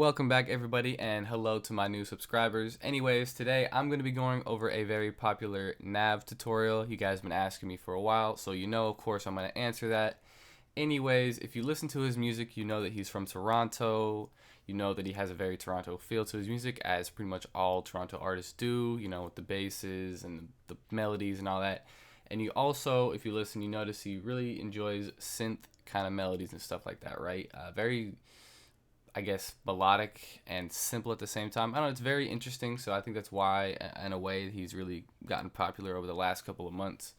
Welcome back everybody, and hello to my new subscribers. Anyways, today I'm going to be going over a very popular Nav tutorial. You guys have been asking me for a while, so you know of course I'm going to answer that. Anyways, if you listen to his music, you know that he's from Toronto. You know that he has a very Toronto feel to his music, as pretty much all Toronto artists do, you know, with the basses and the melodies and all that. And you also, if you listen, you notice he really enjoys synth kind of melodies and stuff like that, right? Very, I guess, melodic and simple at the same time. I don't know, it's very interesting, so I think that's why, in a way, he's really gotten popular over the last couple of months.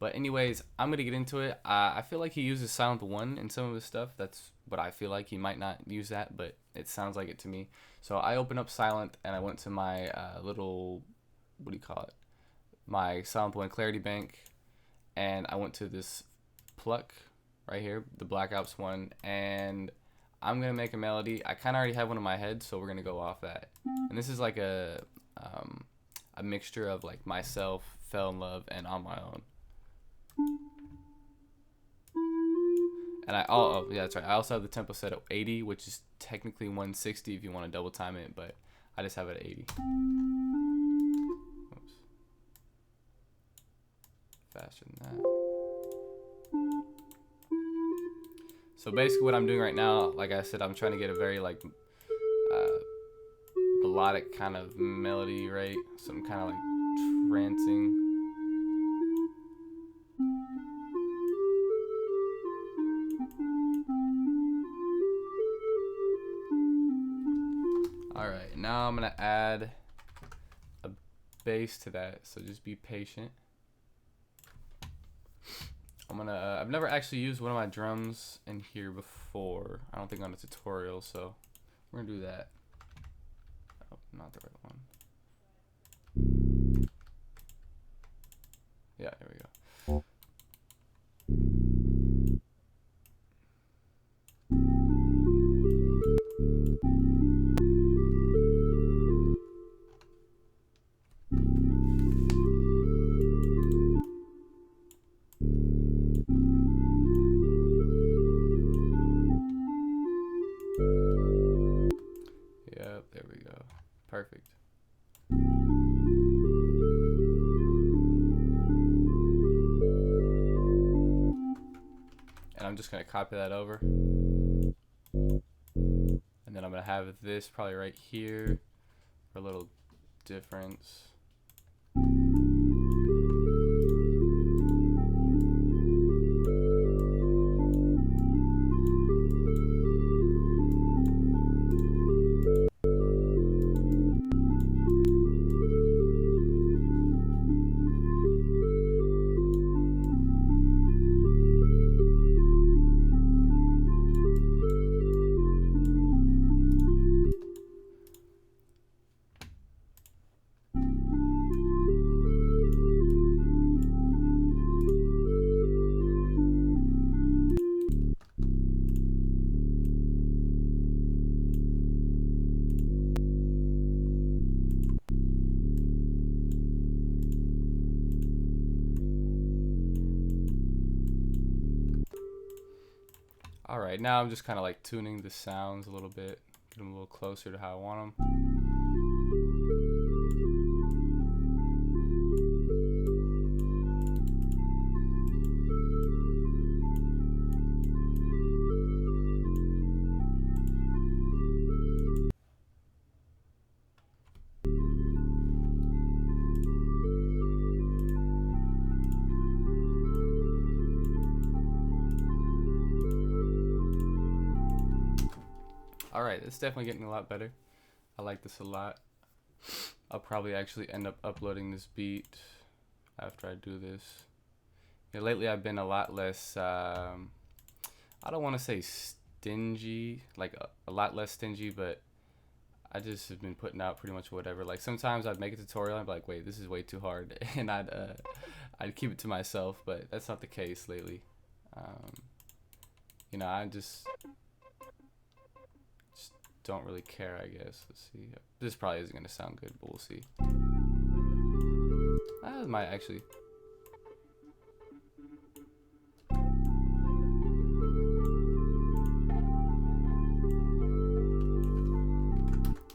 But anyways, I'm going to get into it. I feel like he uses Silent 1 in some of his stuff. That's what I feel like. He might not use that, but it sounds like it to me. So I opened up Silent, and I went to my little, what do you call it? My Silent 1 Clarity Bank, and I went to this pluck right here, the Black Ops one, and I'm going to make a melody. I kind of already have one in my head, so we're going to go off that. And this is like a mixture of like Myself, Fell in Love, and On My Own. And oh yeah, that's right. I also have the tempo set at 80, which is technically 160 if you want to double time it, but I just have it at 80. Oops. Faster than that. So basically what I'm doing right now, like I said, I'm trying to get a very like melodic kind of melody, right? Some kind of like trancing. Alright, now I'm going to add a bass to that, so just be patient. I've never actually used one of my drums in here before. I don't think on a tutorial, so we're gonna do that. Oh, not the right one. Yeah, there we go. Yep, there we go. Perfect. And I'm just gonna copy that over. And then I'm gonna have this probably right here for a little difference. Alright, now I'm just kind of like tuning the sounds a little bit, get them a little closer to how I want them. Alright, it's definitely getting a lot better. I like this a lot. I'll probably actually end up uploading this beat after I do this. Yeah, lately I've been a lot less, I don't want to say stingy, like a lot less stingy, but I just have been putting out pretty much whatever. Like sometimes I'd make a tutorial and I'd be like, wait, this is way too hard, and I'd keep it to myself, but that's not the case lately. You know, I just don't really care, I guess. Let's see. This probably isn't gonna sound good, but we'll see. That might actually.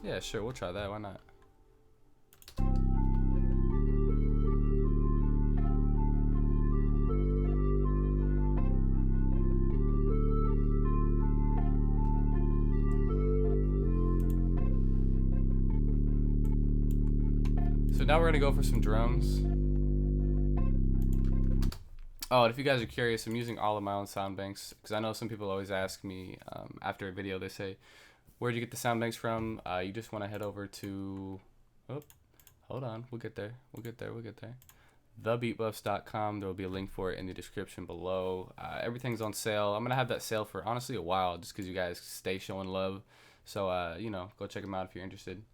Yeah, sure, we'll try that. Why not? So now we're gonna go for some drums. Oh, and if you guys are curious, I'm using all of my own sound banks because I know some people always ask me after a video. They say, "Where'd you get the sound banks from?" You just want to head over to. Oh, hold on, we'll get there. We'll get there. We'll get there. TheBeatBuffs.com. There will be a link for it in the description below. Everything's on sale. I'm gonna have that sale for honestly a while, just because you guys stay showing love. So go check them out if you're interested.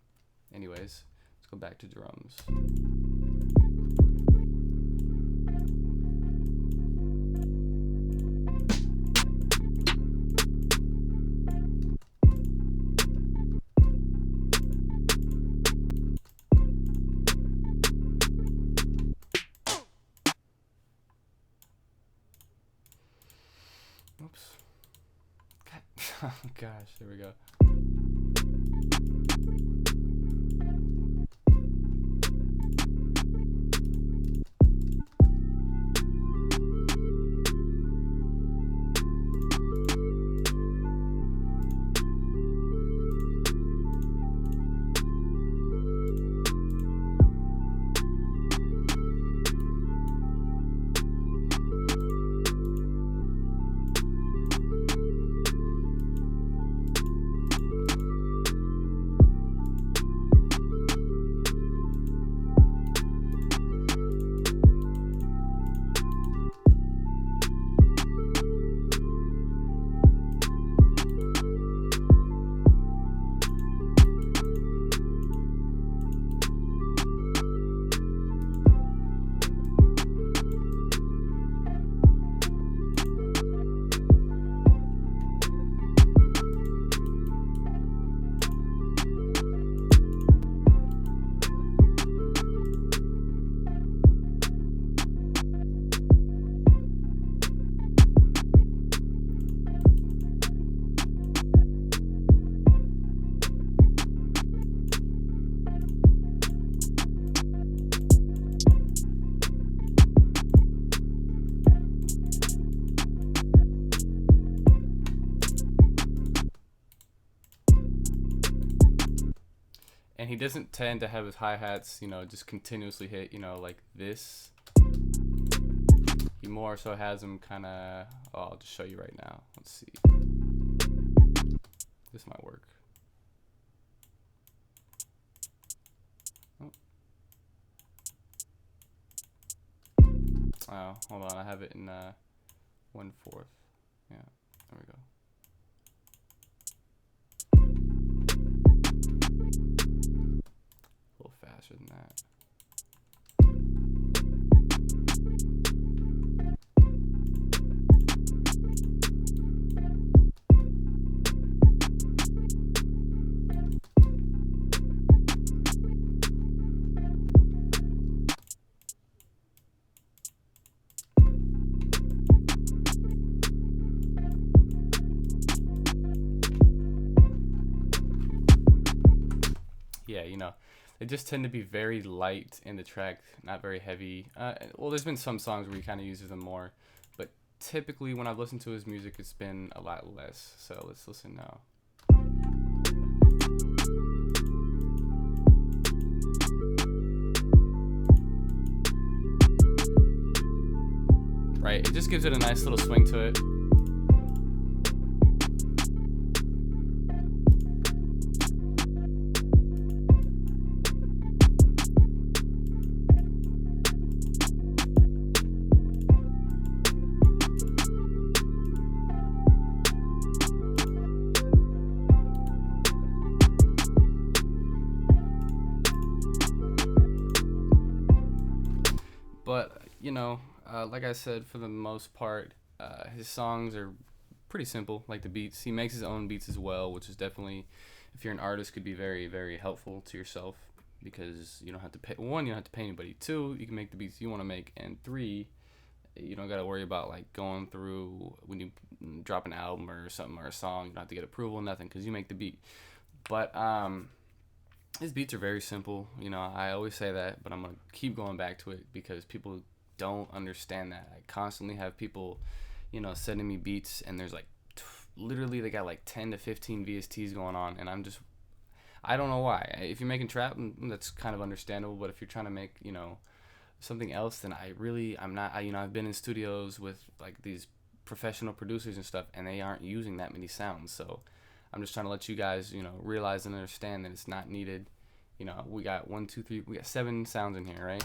Anyways, let's go back to drums. Oops. God. Oh gosh, there we go. And he doesn't tend to have his hi-hats, just continuously hit, like this. He more so has them kind of, I'll just show you right now. Let's see. This might work. Oh, hold on, I have it in 1/4. Yeah, there we go. A little faster than that. Yeah, they just tend to be very light in the track, not very heavy. Well, there's been some songs where he kind of uses them more, but typically when I've listened to his music, it's been a lot less. So let's listen now. Right, it just gives it a nice little swing to it. But, like I said, for the most part, his songs are pretty simple, like the beats. He makes his own beats as well, which is definitely, if you're an artist, could be very, very helpful to yourself because you don't have to pay. One, you don't have to pay anybody. Two, you can make the beats you want to make. And three, you don't got to worry about like going through when you drop an album or something or a song. You don't have to get approval, nothing, because you make the beat. But His beats are very simple. I always say that, but I'm gonna keep going back to it because people don't understand that. I constantly have people, sending me beats, and there's like, literally they got like 10 to 15 VSTs going on, and I don't know why. If you're making trap, that's kind of understandable, but if you're trying to make, something else, then I'm not. I've been in studios with like these professional producers and stuff, and they aren't using that many sounds. So I'm just trying to let you guys, realize and understand that it's not needed. We got we got 7 sounds in here, right?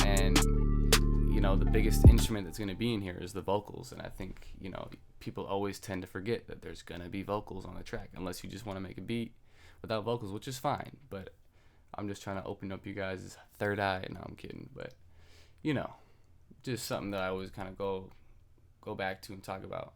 And the biggest instrument that's going to be in here is the vocals, and I think people always tend to forget that there's going to be vocals on the track, unless you just want to make a beat without vocals, which is fine. But I'm just trying to open up you guys' third eye. No, I'm kidding, but just something that I always kind of go back to and talk about.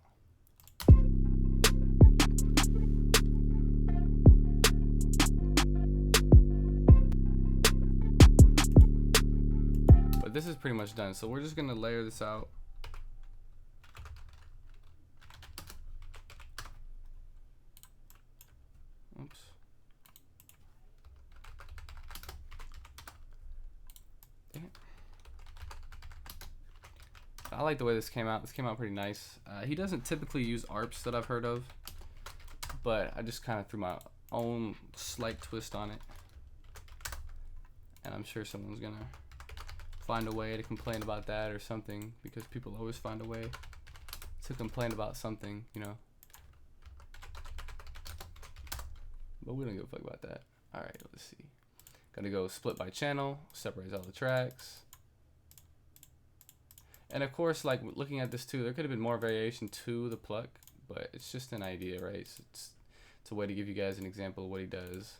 But this is pretty much done, so we're just gonna layer this out. Oops. Dang it. I like the way this came out. This came out pretty nice. He doesn't typically use ARPs that I've heard of, but I just kind of threw my own slight twist on it. And I'm sure someone's gonna find a way to complain about that or something, because people always find a way to complain about something, But we don't give a fuck about that. Alright, let's see. Gotta go split by channel, separates all the tracks. And of course, like looking at this too, there could have been more variation to the pluck, but it's just an idea, right? It's a way to give you guys an example of what he does.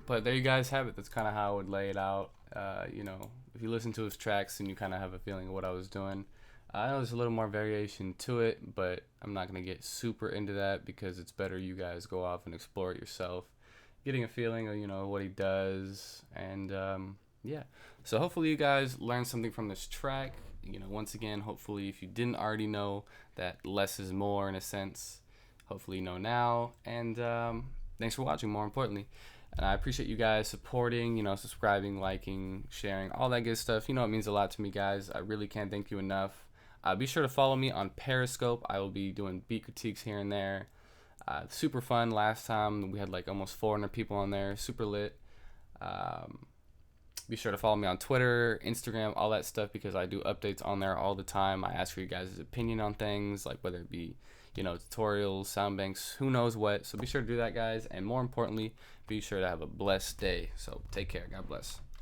But there you guys have it. That's kind of how I would lay it out. If you listen to his tracks, then you kind of have a feeling of what I was doing. I know there's a little more variation to it, but I'm not going to get super into that because it's better you guys go off and explore it yourself, getting a feeling of, what he does. And, yeah. So hopefully you guys learned something from this track. Once again, hopefully if you didn't already know that less is more in a sense, hopefully you know now. And thanks for watching, more importantly. And I appreciate you guys supporting, subscribing, liking, sharing, all that good stuff. It means a lot to me, guys. I really can't thank you enough. Be sure to follow me on Periscope. I will be doing beat critiques here and there. Super fun. Last time we had like almost 400 people on there. Super lit. Be sure to follow me on Twitter, Instagram, all that stuff, because I do updates on there all the time. I ask for you guys' opinion on things, like whether it be tutorials, sound banks, who knows what. So be sure to do that, guys. And more importantly, be sure to have a blessed day. So take care. God bless.